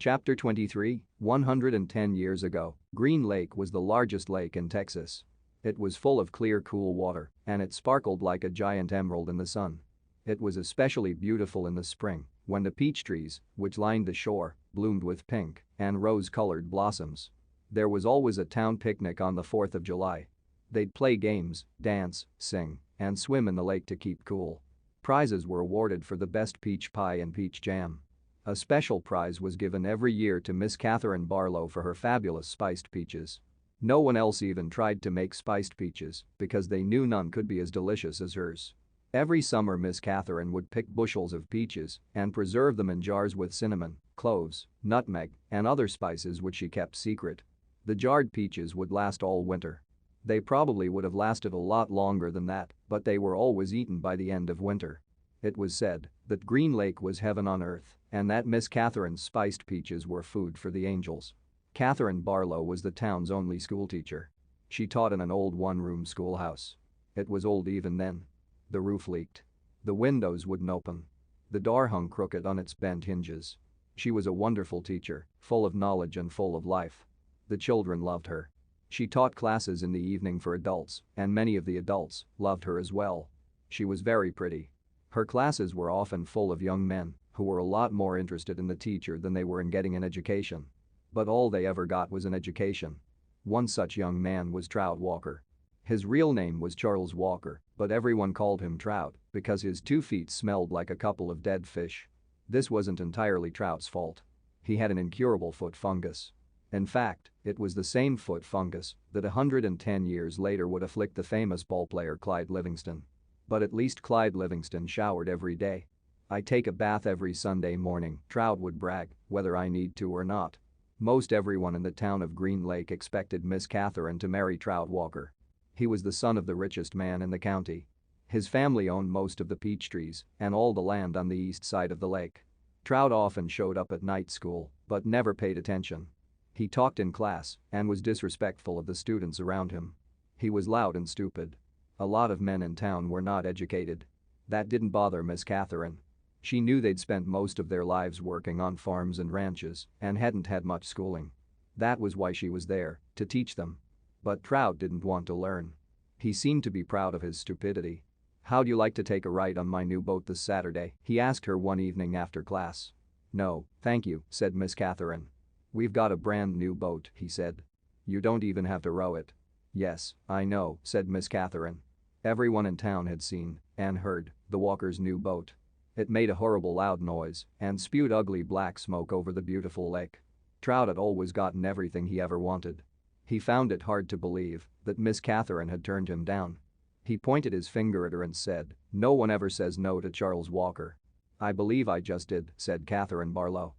Chapter 23, 110 years ago, Green Lake was the largest lake in Texas. It was full of clear, cool water, and it sparkled like a giant emerald in the sun. It was especially beautiful in the spring, when the peach trees, which lined the shore, bloomed with pink and rose-colored blossoms. There was always a town picnic on the 4th of July. They'd play games, dance, sing, and swim in the lake to keep cool. Prizes were awarded for the best peach pie and peach jam. A special prize was given every year to Miss Catherine Barlow for her fabulous spiced peaches. No one else even tried to make spiced peaches because they knew none could be as delicious as hers. Every summer Miss Catherine would pick bushels of peaches and preserve them in jars with cinnamon, cloves, nutmeg, and other spices which she kept secret. The jarred peaches would last all winter. They probably would have lasted a lot longer than that, but they were always eaten by the end of winter. It was said that Green Lake was heaven on earth and that Miss Catherine's spiced peaches were food for the angels. Catherine Barlow was the town's only schoolteacher. She taught in an old one-room schoolhouse. It was old even then. The roof leaked. The windows wouldn't open. The door hung crooked on its bent hinges. She was a wonderful teacher, full of knowledge and full of life. The children loved her. She taught classes in the evening for adults, and many of the adults loved her as well. She was very pretty. Her classes were often full of young men who were a lot more interested in the teacher than they were in getting an education. But all they ever got was an education. One such young man was Trout Walker. His real name was Charles Walker, but everyone called him Trout because his 2 feet smelled like a couple of dead fish. This wasn't entirely Trout's fault. He had an incurable foot fungus. In fact, it was the same foot fungus that 110 years later would afflict the famous ballplayer Clyde Livingston. But at least Clyde Livingston showered every day. "I take a bath every Sunday morning," Trout would brag, "whether I need to or not." Most everyone in the town of Green Lake expected Miss Catherine to marry Trout Walker. He was the son of the richest man in the county. His family owned most of the peach trees and all the land on the east side of the lake. Trout often showed up at night school, but never paid attention. He talked in class and was disrespectful of the students around him. He was loud and stupid. A lot of men in town were not educated. That didn't bother Miss Catherine. She knew they'd spent most of their lives working on farms and ranches and hadn't had much schooling. That was why she was there, to teach them. But Trout didn't want to learn. He seemed to be proud of his stupidity. "How'd you like to take a ride on my new boat this Saturday?" he asked her one evening after class. "No, thank you," said Miss Catherine. "We've got a brand new boat," he said. "You don't even have to row it." "Yes, I know," said Miss Catherine. Everyone in town had seen and heard the Walkers' new boat. It made a horrible loud noise and spewed ugly black smoke over the beautiful lake. Trout had always gotten everything he ever wanted. He found it hard to believe that Miss Catherine had turned him down. He pointed his finger at her and said, "No one ever says no to Charles Walker." "I believe I just did," said Catherine Barlow.